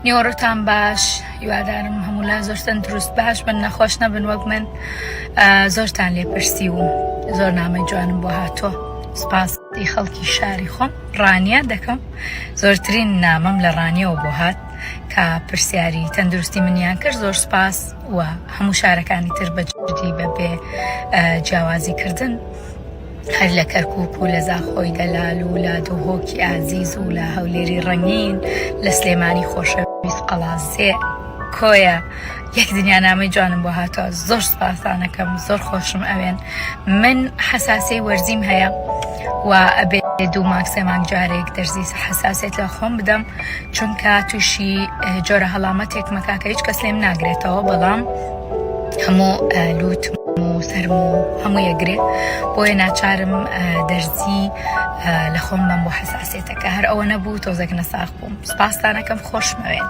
نیوەڕۆتان باش، هیوادارم هەموو لا زۆر تەندروست باش بن، نەخۆش نەبن وەک من. زۆرتان لێپرسی و زۆر نامەی جوانم بۆ هاتووە. سپاسی خەڵکی شاری خۆم ڕانیە دەکەم. زۆرترین نامەم لە ڕانیەوە بۆ هات کە پرسیاری تەندروستی منیان کرد. زۆر سپاس و هەموو شارەکانی تر بەجددی بەبێ جیاوازی کردن هەر لە کەرکووک و لە زاخۆی دەلال و لە دۆهۆکی ئازیز و لە هەولێری ڕەنگین لە سلێمانی خۆشەویست قەڵازێ کۆیە یەک دنیا نامەی جوانم بۆ هاتەوە. زۆر سپاسانەکەم، زۆر خۆشم ئەوێن. من حەساسەی وەرزیم هەیە و ئەبێ 2 مانگ 3 مانگ جارێک دەرزی حەساسێت لە خۆم بدەم، چونکە تووشی جۆرە هەڵامەتێک مەکاکە هیچ کەس لێم ناگرێتەوە، بەڵام هەموو لوتم و سەرم و هەموو یەگرێ، بۆیە ناچارم دەرزی لە خۆم بم بۆ حەساسێتەکە. هەر ئەوە نەبوو تۆزێک نەساخ بووم. سپاسانەکەم، خۆشمەوێن.